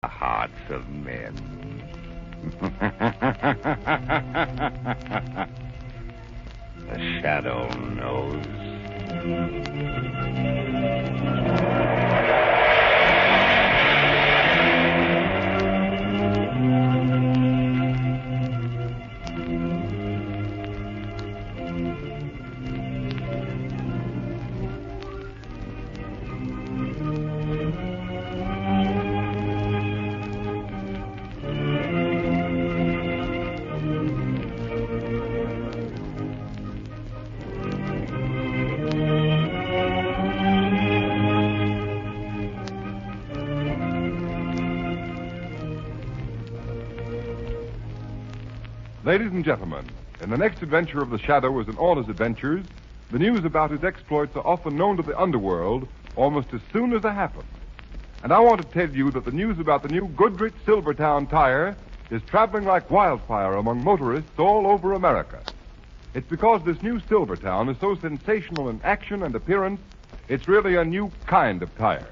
hearts of men. The shadow knows. Ladies and gentlemen, in the next adventure of the Shadow as in all his adventures, the news about his exploits are often known to the underworld almost as soon as they happen. And I want to tell you that the news about the new Goodrich Silvertown tire is traveling like wildfire among motorists all over America. It's because this new Silvertown is so sensational in action and appearance, it's really a new kind of tire.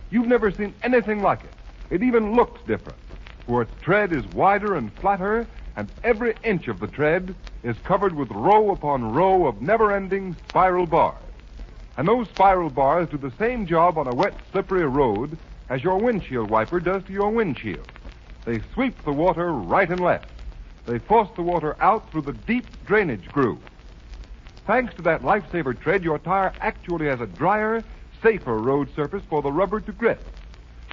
You've never seen anything like it. It even looks different, for its tread is wider and flatter, and every inch of the tread is covered with row upon row of never-ending spiral bars. And those spiral bars do the same job on a wet, slippery road as your windshield wiper does to your windshield. They sweep the water right and left. They force the water out through the deep drainage groove. Thanks to that lifesaver tread, your tire actually has a drier, safer road surface for the rubber to grip.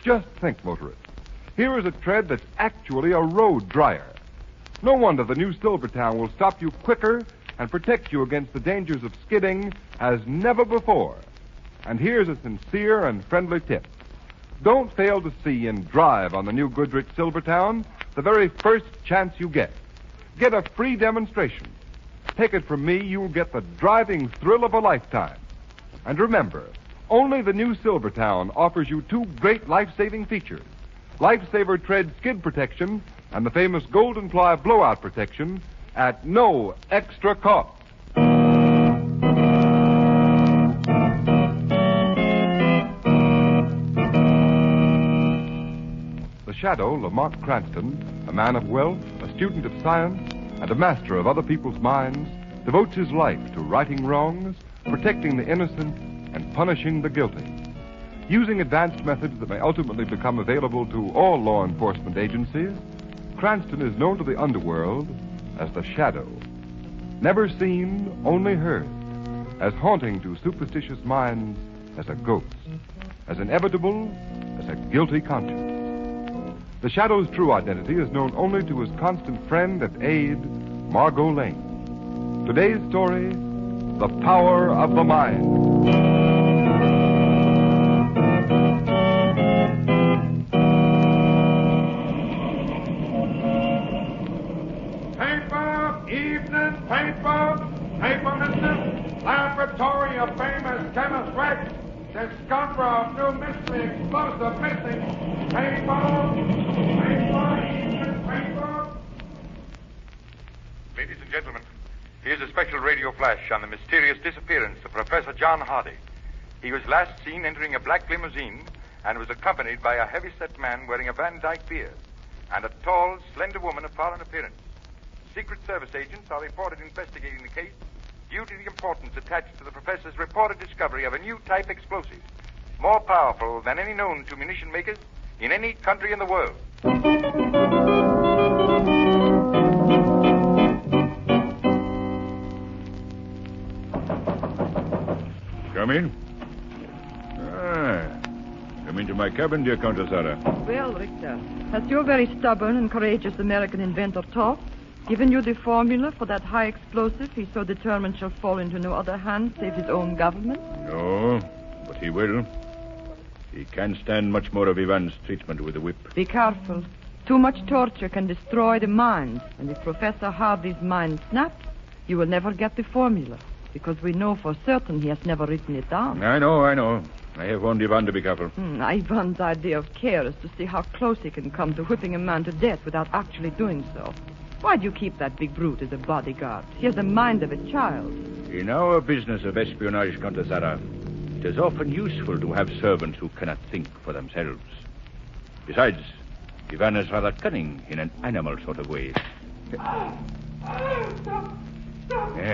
Just think, motorists. Here is a tread that's actually a road dryer. No wonder the new Silvertown will stop you quicker and protect you against the dangers of skidding as never before. And here's a sincere and friendly tip. Don't fail to see and drive on the new Goodrich Silvertown the very first chance you get. Get a free demonstration. Take it from me, you'll get the driving thrill of a lifetime. And remember, only the new Silvertown offers you two great life-saving features: Lifesaver Tread skid protection and the famous Golden Ply blowout protection at no extra cost. The Shadow, Lamont Cranston, a man of wealth, a student of science, and a master of other people's minds, devotes his life to righting wrongs, protecting the innocent, and punishing the guilty. Using advanced methods that may ultimately become available to all law enforcement agencies, Cranston is known to the underworld as the Shadow. Never seen, only heard. As haunting to superstitious minds as a ghost. As inevitable as a guilty conscience. The Shadow's true identity is known only to his constant friend and aide, Margot Lane. Today's story, The Power of the Mind. Paper, mister. Laboratory of famous chemist Rex. Discoverer of new mystery explosive missing. Paper. Ladies and gentlemen, here's a special radio flash on the mysterious disappearance of Professor John Hardy. He was last seen entering a black limousine and was accompanied by a heavy-set man wearing a Van Dyke beard and a tall, slender woman of foreign appearance. Secret Service agents are reported investigating the case due to the importance attached to the professor's reported discovery of a new type explosive, more powerful than any known to munition makers in any country in the world. Come in. Come into my cabin, dear Countess Zara. Well, Richter, has your very stubborn and courageous American inventor talked? Given you the formula for that high explosive he so determined shall fall into no other hand save his own government? No, but he will. He can't stand much more of Ivan's treatment with the whip. Be careful. Too much torture can destroy the mind. And if Professor Hardy's mind snaps, you will never get the formula. Because we know for certain he has never written it down. I know. I have warned Ivan to be careful. Ivan's idea of care is to see how close he can come to whipping a man to death without actually doing so. Why do you keep that big brute as a bodyguard? He has the mind of a child. In our business of espionage, Countess Zara, it is often useful to have servants who cannot think for themselves. Besides, Ivan is rather cunning in an animal sort of way. Stop.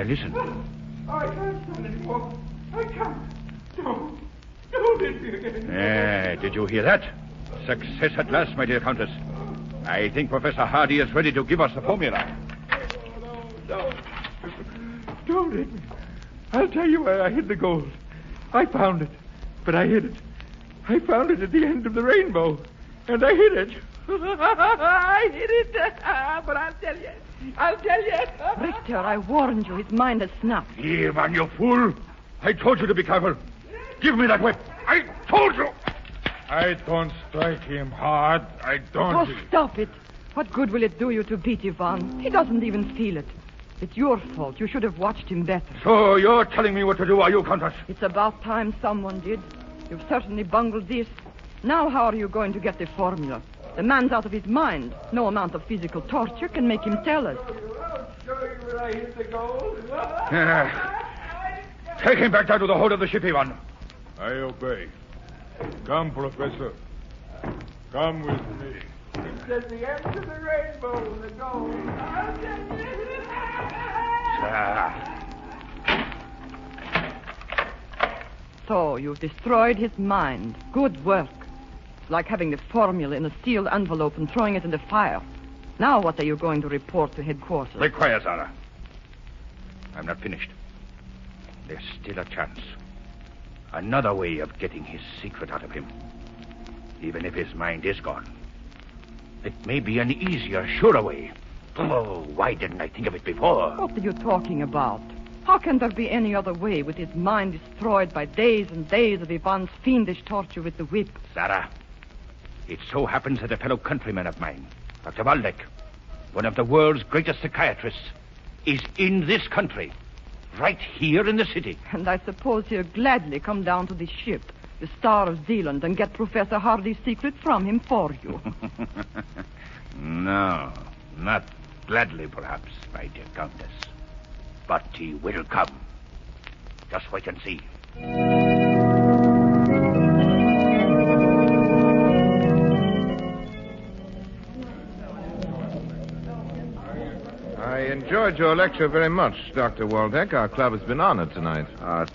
Listen. I can't stand anymore. I can't. Don't hit me again. Did you hear that? Success at last, my dear Countess. I think Professor Hardy is ready to give us the formula. No. Don't hit me. I'll tell you where I hid the gold. I found it, but I hid it. I found it at the end of the rainbow, and I hid it. I hid it, but I'll tell you. Richter, I warned you. His mind has snapped. Ivan, you fool. I told you to be careful. Give me that whip. I told you. I don't strike him hard. I don't. Oh, stop it. What good will it do you to beat Ivan? He doesn't even feel it. It's your fault. You should have watched him better. So you're telling me what to do, are you, Countess? It's about time someone did. You've certainly bungled this. Now how are you going to get the formula? The man's out of his mind. No amount of physical torture can make him tell us. I'll show you where I hid the gold. Take him back down to the hold of the ship, Ivan. I obey. Come, Professor. Come with me. It's at the end of the rainbow, the gold. So you've destroyed his mind. Good work. It's like having the formula in a sealed envelope and throwing it in the fire. Now what are you going to report to headquarters? Be quiet, Zara. I'm not finished. There's still a chance. Another way of getting his secret out of him. Even if his mind is gone. It may be an easier, surer way. Oh, why didn't I think of it before? What are you talking about? How can there be any other way with his mind destroyed by days and days of Ivan's fiendish torture with the whip? Zara, it so happens that a fellow countryman of mine, Dr. Waldeck, one of the world's greatest psychiatrists, is in this country, right here in the city. And I suppose he'll gladly come down to the ship, the Star of Zealand, and get Professor Hardy's secret from him for you. No, not gladly, perhaps, my dear Countess. But he will come. Just wait and see. I enjoyed your lecture very much, Dr. Waldeck. Our club has been honored tonight.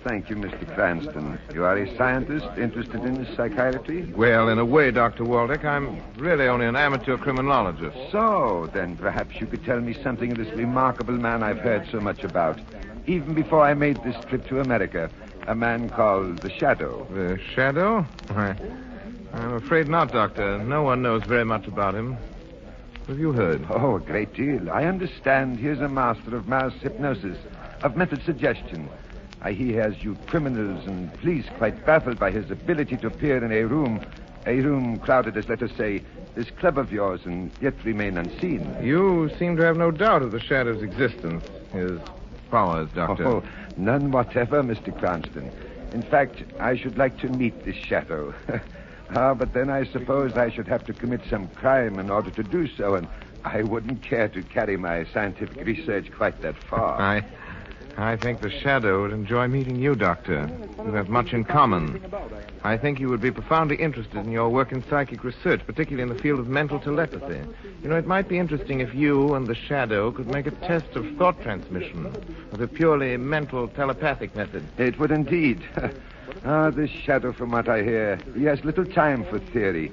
Thank you, Mr. Cranston. You are a scientist interested in psychiatry? Well, in a way, Dr. Waldeck, I'm really only an amateur criminologist. So, then perhaps you could tell me something of this remarkable man I've heard so much about. Even before I made this trip to America, a man called the Shadow. The Shadow? I'm afraid not, Doctor. No one knows very much about him. What have you heard? Oh, a great deal. I understand he is a master of mass hypnosis, of mental suggestion. He has you criminals and police quite baffled by his ability to appear in a room crowded as, let us say, this club of yours, and yet remain unseen. You seem to have no doubt of the Shadow's existence, his powers, Doctor. Oh, none whatever, Mr. Cranston. In fact, I should like to meet this Shadow. But then I suppose I should have to commit some crime in order to do so, and I wouldn't care to carry my scientific research quite that far. I think the Shadow would enjoy meeting you, Doctor. You have much in common. I think you would be profoundly interested in your work in psychic research, particularly in the field of mental telepathy. You know, it might be interesting if you and the Shadow could make a test of thought transmission, of a purely mental telepathic method. It would indeed. This Shadow, from what I hear, he has little time for theory.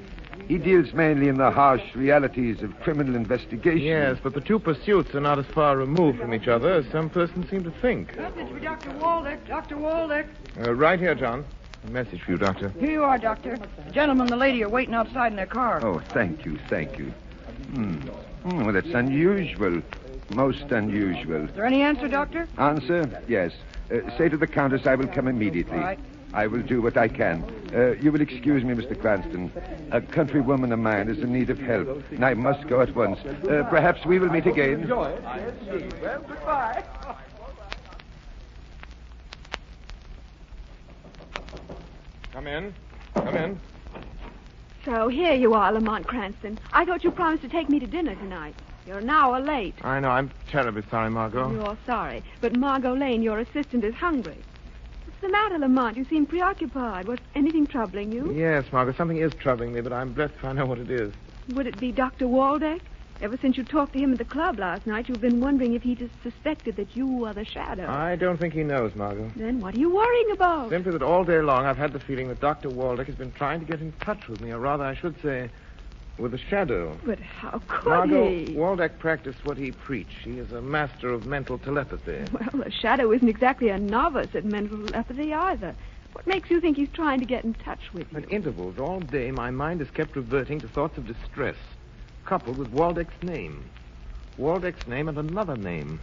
He deals mainly in the harsh realities of criminal investigation. Yes, but the two pursuits are not as far removed from each other as some persons seem to think. Message for Dr. Waldeck. Dr. Waldeck. Right here, John. A message for you, Doctor. Here you are, Doctor. The gentleman and the lady are waiting outside in their car. Oh, thank you. Well, that's unusual. Most unusual. Is there any answer, Doctor? Answer? Yes. Say to the Countess I will come immediately. All right. I will do what I can. You will excuse me, Mr. Cranston. A countrywoman of mine is in need of help, and I must go at once. Perhaps we will meet again. Well, goodbye. Come in. Come in. So here you are, Lamont Cranston. I thought you promised to take me to dinner tonight. You're an hour late. I know. I'm terribly sorry, Margot. You're sorry. But Margot Lane, your assistant, is hungry. What's the matter, Lamont? You seem preoccupied. Was anything troubling you? Yes, Margot, something is troubling me, but I'm blessed if I know what it is. Would it be Dr. Waldeck? Ever since you talked to him at the club last night, you've been wondering if he just suspected that you are the Shadow. I don't think he knows, Margot. Then what are you worrying about? Simply that all day long I've had the feeling that Dr. Waldeck has been trying to get in touch with me, or rather, I should say, with the Shadow. But how could Margot, he? Waldeck practiced what he preached. He is a master of mental telepathy. Well, the Shadow isn't exactly a novice at mental telepathy either. What makes you think he's trying to get in touch with you? At intervals all day, my mind is kept reverting to thoughts of distress, coupled with Waldeck's name. Waldeck's name and another name.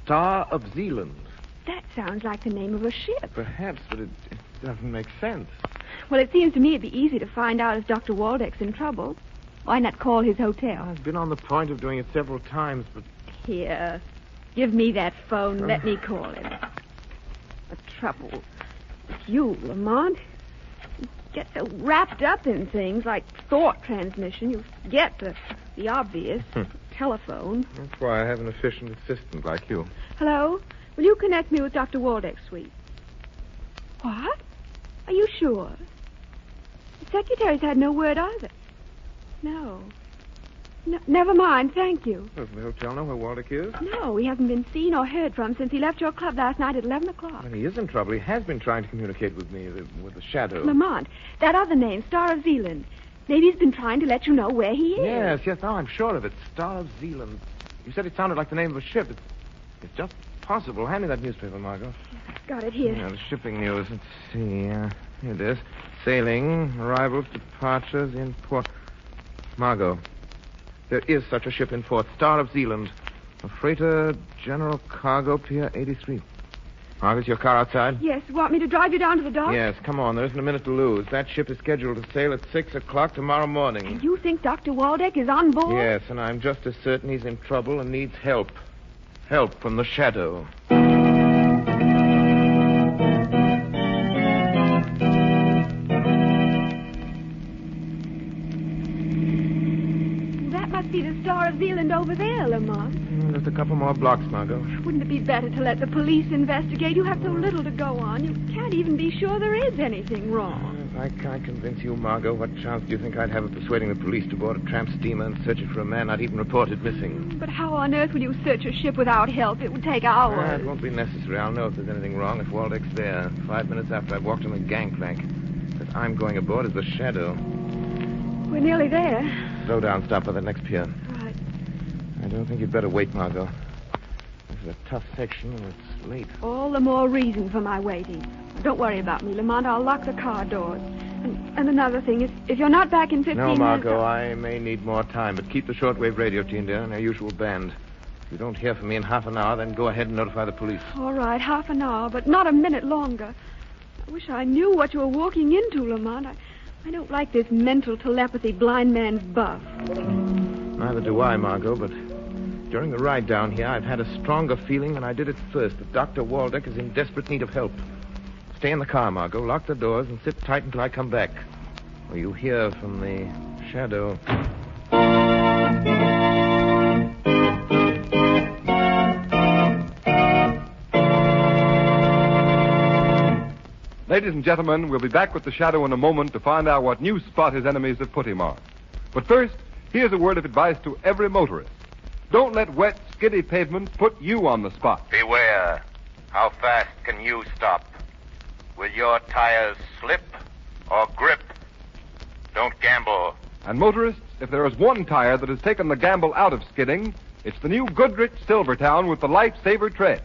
Star of Zealand. That sounds like the name of a ship. Perhaps, but it doesn't make sense. Well, it seems to me it'd be easy to find out if Dr. Waldeck's in trouble. Why not call his hotel? I've been on the point of doing it several times, but... Here, give me that phone. Let me call him. The trouble with you, Lamont. You get so wrapped up in things like thought transmission, you forget the obvious. Telephone. That's why I have an efficient assistant like you. Hello? Will you connect me with Dr. Waldeck's suite? What? Are you sure? The secretary's had no word either. No, never mind, thank you. Does the hotel know where Waldeck is? No, he hasn't been seen or heard from since he left your club last night at 11 o'clock. Well, he is in trouble. He has been trying to communicate with me, with the Shadow. Lamont, that other name, Star of Zealand. Maybe he's been trying to let you know where he is. Yes, now I'm sure of it. Star of Zealand. You said it sounded like the name of a ship. It's just possible. Hand me that newspaper, Margot. Got it here. Yeah, the shipping news. Let's see. Here it is. Sailing, arrivals, departures in port. Margot, there is such a ship in port. Star of Zealand. A freighter, general cargo, Pier 83. Margot, is your car outside? Yes, want me to drive you down to the dock? Yes, come on. There isn't a minute to lose. That ship is scheduled to sail at 6 o'clock tomorrow morning. And you think Dr. Waldeck is on board? Yes, and I'm just as certain he's in trouble and needs help. Help from the Shadow. That must be the Star of Zealand over there, Lamont. Just a couple more blocks, Margot. Wouldn't it be better to let the police investigate? You have so little to go on. You can't even be sure there is anything wrong. If I can't convince you, Margot, what chance do you think I'd have of persuading the police to board a tramp steamer and search it for a man not even reported missing? But how on earth will you search a ship without help? It would take hours. It won't be necessary. I'll know if there's anything wrong if Waldeck's there. 5 minutes after I've walked on the gangplank. But I'm going aboard as the Shadow. We're nearly there. Slow down. Stop by the next pier. Right. I don't think you'd better wait, Margot. This is a tough section, and it's late. All the more reason for my waiting. Don't worry about me, Lamont. I'll lock the car doors. And another thing, if you're not back in 15 No, minutes... Margot, I may need more time, but keep the shortwave radio tuned in their usual band. If you don't hear from me in half an hour, then go ahead and notify the police. All right, half an hour, but not a minute longer. I wish I knew what you were walking into, Lamont. I don't like this mental telepathy blind man's buff. Neither do I, Margot, but during the ride down here, I've had a stronger feeling than I did at first that Dr. Waldeck is in desperate need of help. Stay in the car, Margot. Lock the doors and sit tight until I come back. Or you hear from the Shadow. Ladies and gentlemen, we'll be back with the Shadow in a moment to find out what new spot his enemies have put him on. But first, here's a word of advice to every motorist. Don't let wet, skiddy pavement put you on the spot. Beware. How fast can you stop? Will your tires slip or grip? Don't gamble. And motorists, if there is one tire that has taken the gamble out of skidding, it's the new Goodrich Silvertown with the Lifesaver tread.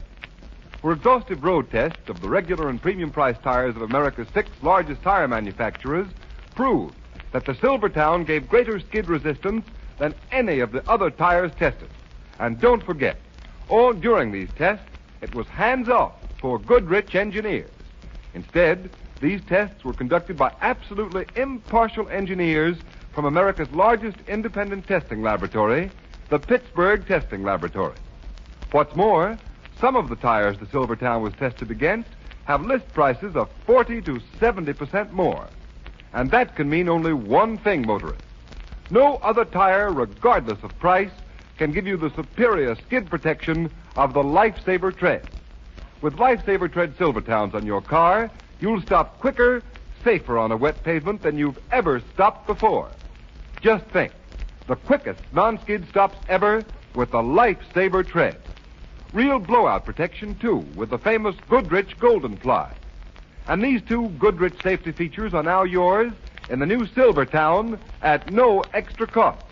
For exhaustive road tests of the regular and premium price tires of America's 6 largest tire manufacturers proved that the Silvertown gave greater skid resistance than any of the other tires tested. And don't forget, all during these tests, it was hands-off for Goodrich engineers. Instead, these tests were conducted by absolutely impartial engineers from America's largest independent testing laboratory, the Pittsburgh Testing Laboratory. What's more, some of the tires the Silvertown was tested against have list prices of 40 to 70% more. And that can mean only one thing, motorists. No other tire, regardless of price, can give you the superior skid protection of the Lifesaver tread. With Lifesaver tread Silvertowns on your car, you'll stop quicker, safer on a wet pavement than you've ever stopped before. Just think. The quickest non-skid stops ever with the Lifesaver tread. Real blowout protection, too, with the famous Goodrich Golden Fly. And these two Goodrich safety features are now yours in the new Silvertown at no extra cost.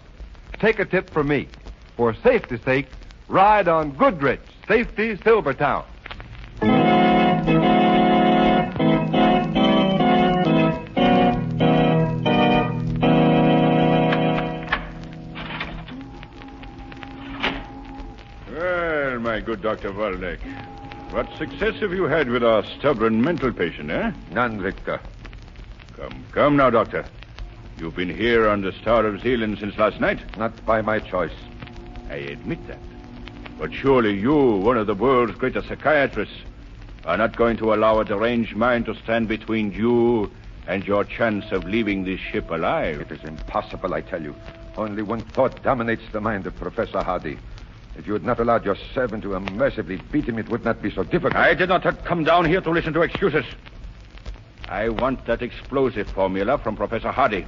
Take a tip from me. For safety's sake, ride on Goodrich Safety Silvertown. Well, my good Dr. Waldeck, what success have you had with our stubborn mental patient, eh? None, Richter. Come now, Doctor. You've been here on the Star of Zealand since last night? Not by my choice. I admit that. But surely you, one of the world's greatest psychiatrists, are not going to allow a deranged mind to stand between you and your chance of leaving this ship alive. It is impossible, I tell you. Only one thought dominates the mind of Professor Hardy. If you had not allowed your servant to unmercifully beat him, it would not be so difficult. I did not come down here to listen to excuses. I want that explosive formula from Professor Hardy.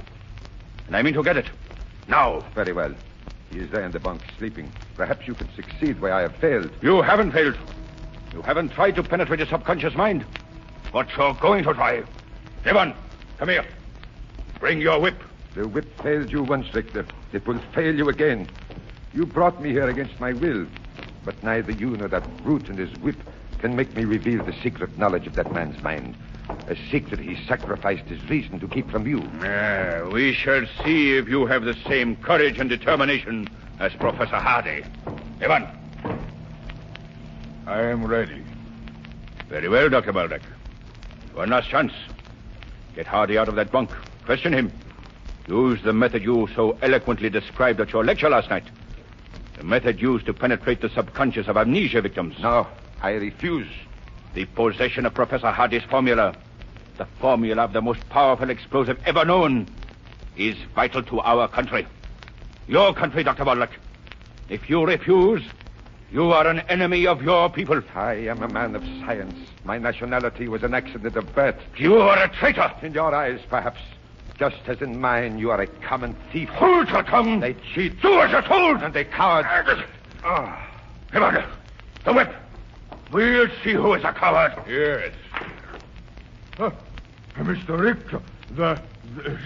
And I mean to get it. Now. Very well. He is there in the bunk, sleeping. Perhaps you can succeed where I have failed. You haven't failed. You haven't tried to penetrate his subconscious mind. But you're going to try. Ivan, come here. Bring your whip. The whip failed you once, Richter. It will fail you again. You brought me here against my will. But neither you nor that brute and his whip can make me reveal the secret knowledge of that man's mind. A secret he sacrificed his reason to keep from you. We shall see if you have the same courage and determination as Professor Hardy. Ivan. I am ready. Very well, Dr. Waldeck. One last chance. Get Hardy out of that bunk. Question him. Use the method you so eloquently described at your lecture last night. The method used to penetrate the subconscious of amnesia victims. No, I refuse. The possession of Professor Hardy's formula, the formula of the most powerful explosive ever known, is vital to our country. Your country, Dr. Waldeck. If you refuse, you are an enemy of your people. I am a man of science. My nationality was an accident of birth. You are a traitor. In your eyes, perhaps. Just as in mine, you are a common thief. Hold your tongue. They cheat. Do as you're told. And they coward. Ivan, the whip. We'll see who is a coward. Yes. Mr. Richter,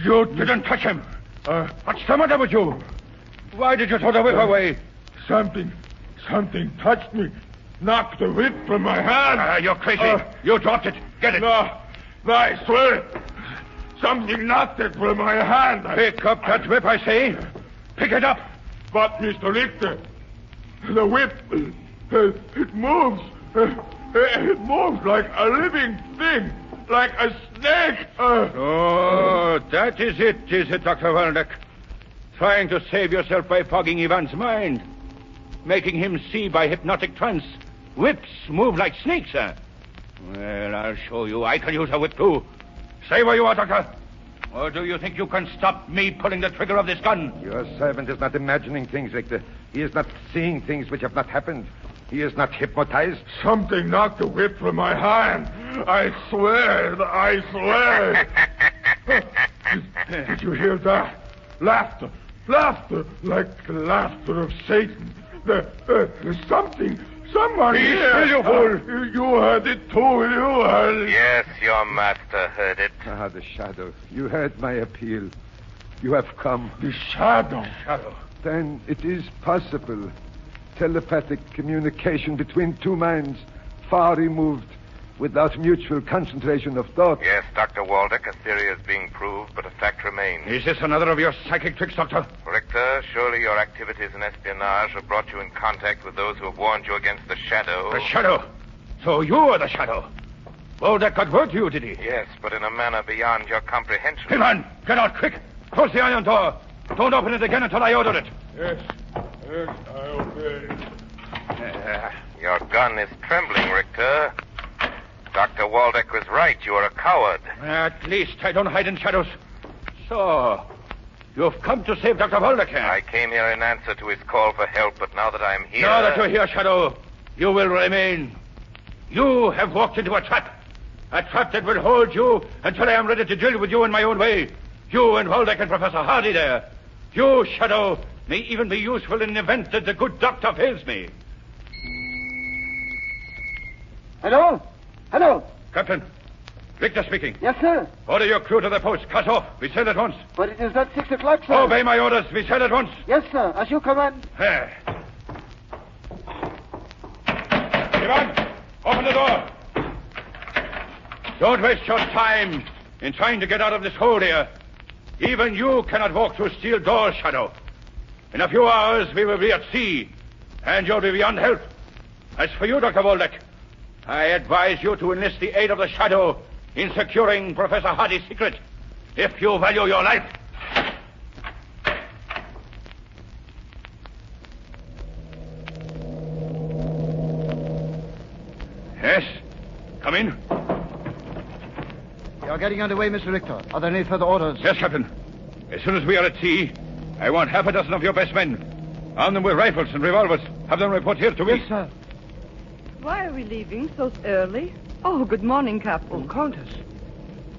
you didn't touch him. What's the matter with you? Why did you throw the whip away? Something touched me. Knocked the whip from my hand. You're crazy. You dropped it. Get it. No, I swear it. Something knocked it from my hand. Pick up that whip, I say. Pick it up. But, Mr. Richter, the whip, it moves. It moves like a living thing. Like a snake. Oh, that is it, Dr. Waldeck? Trying to save yourself by fogging Ivan's mind. Making him see by hypnotic trance. Whips move like snakes, sir. Well, I'll show you. I can use a whip, too. Stay where you are, Doctor. Or do you think you can stop me pulling the trigger of this gun? Your servant is not imagining things, Richter. He is not seeing things which have not happened. He is not hypnotized. Something knocked the whip from my hand. I swear. Did you hear that? Laughter, like the laughter of Satan. Someone here. You fool. You heard it too, you heard it. Yes, your master heard it. Ah, the shadow. You heard my appeal. You have come. The shadow. Then it is possible. Telepathic communication between two minds, far removed, without mutual concentration of thought. Yes, Dr. Waldeck, a theory is being proved, but a fact remains. Is this another of your psychic tricks, Doctor? Richter, surely your activities in espionage have brought you in contact with those who have warned you against the Shadow. The Shadow? So you are the Shadow? Waldeck got word to you, did he? Yes, but in a manner beyond your comprehension. Hey, man, get out quick. Close the iron door. Don't open it again until I order it. Yes, I obey. Your gun is trembling, Richter. Dr. Waldeck was right. You are a coward. At least I don't hide in shadows. So, you've come to save Dr. Waldeck. I came here in answer to his call for help, but now that I'm here... Now that you're here, Shadow, you will remain. You have walked into a trap. A trap that will hold you until I am ready to deal with you in my own way. You and Waldeck and Professor Hardy there. You, Shadow, may even be useful in the event that the good doctor fails me. Hello? Hello? Captain, Victor speaking. Yes, sir. Order your crew to the post. Cut off. We sail at once. But it is not 6 o'clock, sir. Obey my orders. We sail at once. Yes, sir. As you command. There. Ivan, open the door. Don't waste your time in trying to get out of this hole here. Even you cannot walk through steel doors, Shadow. In a few hours, we will be at sea, and you'll be beyond help. As for you, Dr. Waldeck, I advise you to enlist the aid of the Shadow in securing Professor Hardy's secret, if you value your life. Yes? Come in. You're getting underway, Mr. Richter. Are there any further orders? Yes, Captain. As soon as we are at sea, I want half a dozen of your best men. Arm them with rifles and revolvers. Have them report here to me. Yes, sir. Why are we leaving so early? Oh, good morning, Captain. Oh, Countess.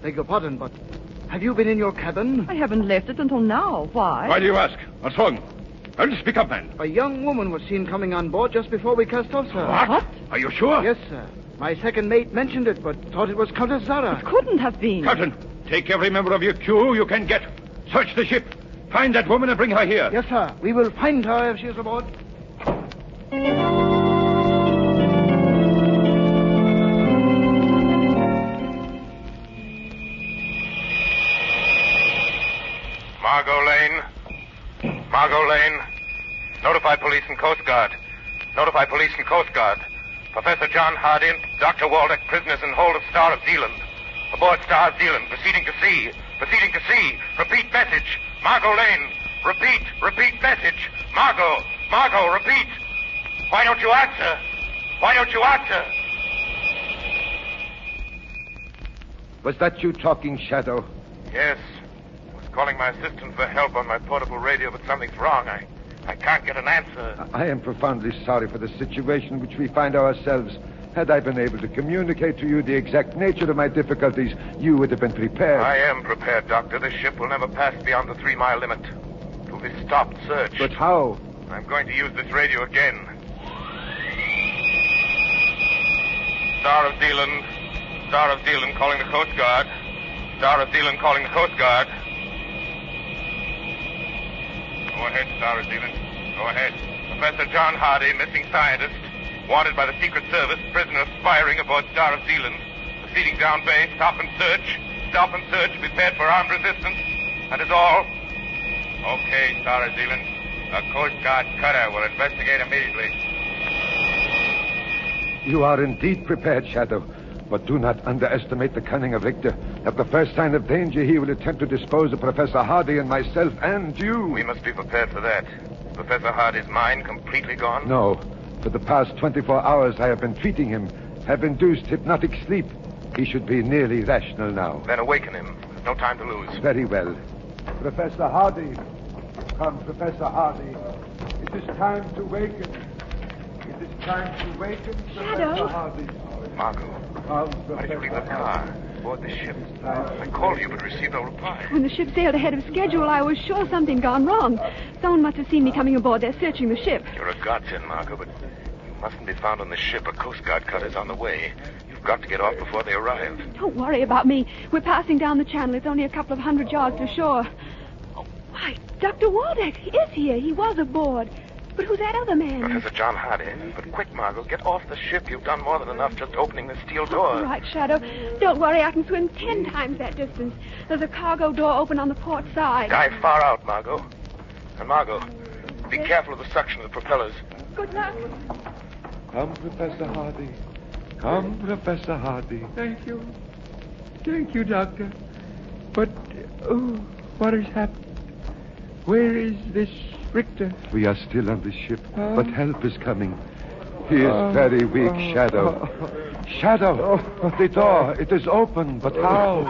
Beg your pardon, but have you been in your cabin? I haven't left it until now. Why? Why do you ask? What's wrong? Well, speak up, man. A young woman was seen coming on board just before we cast off, sir. What? Are you sure? Yes, sir. My second mate mentioned it, but thought it was Countess Zara. It couldn't have been. Captain, take every member of your crew you can get. Search the ship. Find that woman and bring her here. Yes, sir. We will find her if she is aboard. Margot Lane. Margot Lane. Notify police and Coast Guard. Notify police and Coast Guard. Professor John Hardy and Dr. Waldeck, prisoners in hold of Star of Zealand. Aboard Star of Zealand, proceeding to sea. Proceeding to sea. Repeat message. Margot Lane. Repeat message. Margot, repeat. Why don't you answer? Why don't you answer? Was that you talking, Shadow? Yes. I was calling my assistant for help on my portable radio, but something's wrong. I can't get an answer. I am profoundly sorry for the situation in which we find ourselves. Had I been able to communicate to you the exact nature of my difficulties, you would have been prepared. I am prepared, Doctor. This ship will never pass beyond the 3-mile limit. It will be stopped, searched. But how? I'm going to use this radio again. Star of Zealand. Star of Zealand calling the Coast Guard. Star of Zealand calling the Coast Guard. Go ahead, Star of Zealand. Go ahead. Professor John Hardy, missing scientist. Wanted by the Secret Service, prisoner aspiring aboard Star of Zealand. Proceeding down bay, stop and search. Stop and search, prepared for armed resistance. That is all. Okay, Star of Zealand. A Coast Guard cutter will investigate immediately. You are indeed prepared, Shadow. But do not underestimate the cunning of Richter. At the first sign of danger, he will attempt to dispose of Professor Hardy and myself and you. We must be prepared for that. Professor Hardy's mind completely gone? No. For the past 24 hours, I have been treating him, have induced hypnotic sleep. He should be nearly rational now. Then awaken him. There's no time to lose. Very well. Professor Hardy. Come, Professor Hardy. It is time to waken. It is time to waken, Shadow. Professor Hardy. Margot, Come, why did you leave the Professor car aboard the ship? I called you but received no reply. When the ship sailed ahead of schedule, I was sure something gone wrong. Someone must have seen me coming aboard. They're searching the ship. You're a godsend, Margot, but you mustn't be found on the ship. A Coast Guard cutter's on the way. You've got to get off before they arrive. Don't worry about me. We're passing down the channel. It's only a couple of 100 yards to shore. Oh, why, Dr. Waldeck is here. He was aboard. But who's that other man? Professor John Hardy. But quick, Margot, get off the ship. You've done more than enough just opening the steel door. All right, Shadow. Don't worry. I can swim 10 times that distance. There's a cargo door open on the port side. Dive far out, Margot. And Margot, be careful of the suction of the propellers. Good luck. Come, Professor Hardy. Come, Professor Hardy. Thank you. Thank you, Doctor. But, what has happened? Where is this Richter? We are still on the ship, but help is coming. He is very weak, Shadow. Shadow, the door, it is open, but how?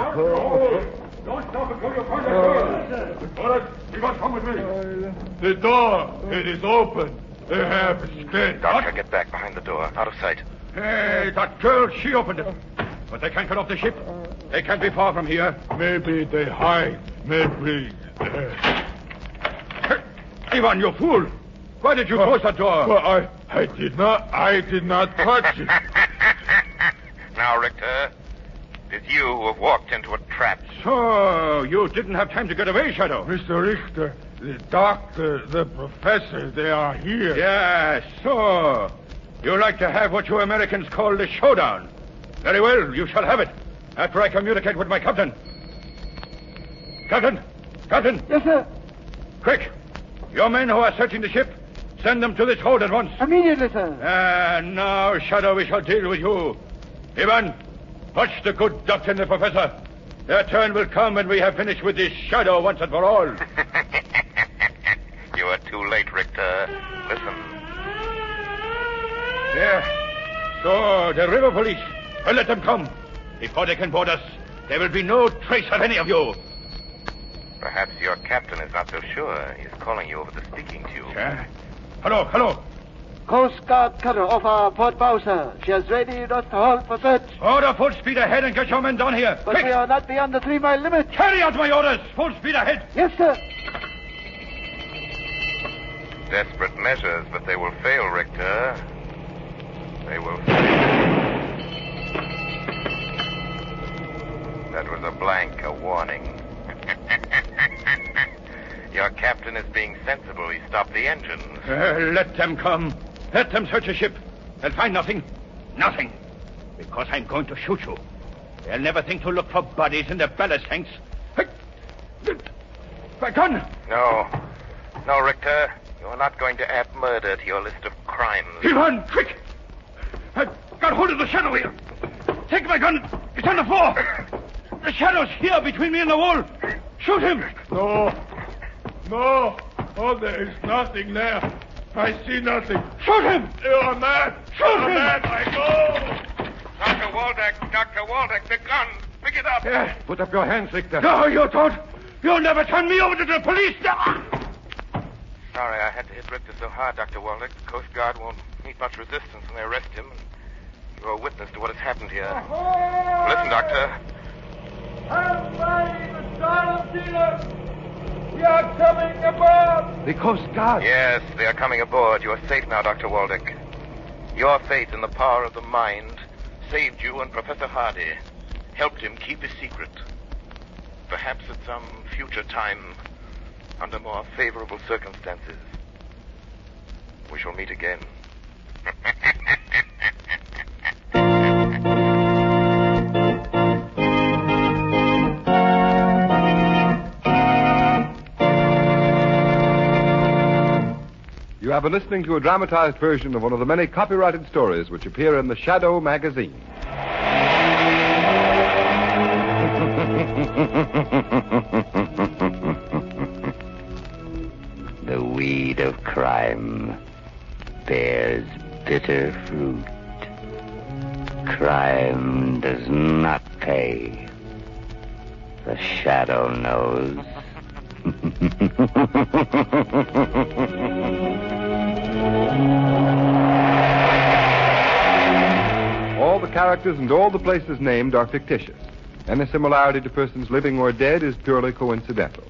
Don't stop until you find the door. Waldeck, you must come with me. The door, it is open. They have escaped. Doctor, get back behind the door. Out of sight. Hey, that girl, she opened it. But they can't get off the ship. They can't be far from here. Maybe they hide. Maybe. Ivan, you fool! Why did you close that door? Well, I did not touch it. Now, Richter, it's you who have walked into a trap. So, you didn't have time to get away, Shadow? Mr. Richter, the doctor, the professor, they are here. Yes, so. You like to have what you Americans call the showdown. Very well, you shall have it. After I communicate with my captain. Captain! Captain! Yes, sir. Quick! Your men who are searching the ship, send them to this hold at once. Immediately, sir. And now, Shadow, we shall deal with you. Ivan, watch the good doctor and the professor. Their turn will come when we have finished with this Shadow once and for all. You are too late, Richter. Listen. There. So, the river police. Well, let them come. Before they can board us, there will be no trace of any of you. Perhaps your captain is not so sure. He's calling you over the speaking tube. Yeah? Hello, hello. Coast Guard cutter off Port Bow, sir. She has readied us to halt for search. Order full speed ahead and get your men down here. But Quick! we are not beyond the 3-mile limit. Carry out my orders. Full speed ahead. Yes, sir. Desperate measures, but they will fail, Richter. They will fail. That was a blank, a warning. Your captain is being sensible. He stopped the engines. Let them come. Let them search the ship. They'll find nothing. Nothing. Because I'm going to shoot you. They'll never think to look for bodies in the ballast tanks. My gun! No. No, Richter. You're not going to add murder to your list of crimes. Ivan, quick! I've got hold of the Shadow here. Take my gun. It's on the floor. The Shadow's here between me and the wall. Shoot him. No. Oh, there is nothing there. I see nothing. Shoot him. You are mad. Shoot him. Mad. I go. Dr. Waldeck, the gun. Pick it up. Yeah. Put up your hands, Richter. No, you don't. You'll never turn me over to the police. Sorry, I had to hit Richter so hard, Dr. Waldeck. The Coast Guard won't meet much resistance when they arrest him. You're a witness to what has happened here. Listen, Doctor. I'm fighting the Donald dealer. We are coming aboard. The Coast Guard. Yes, they are coming aboard. You are safe now, Dr. Waldeck. Your faith in the power of the mind saved you and Professor Hardy. Helped him keep his secret. Perhaps at some future time, under more favorable circumstances, we shall meet again. You have been listening to a dramatized version of one of the many copyrighted stories which appear in the Shadow magazine. The weed of crime bears bitter fruit. Crime does not pay. The Shadow knows. All the characters and all the places named are fictitious. Any similarity to persons living or dead is purely coincidental.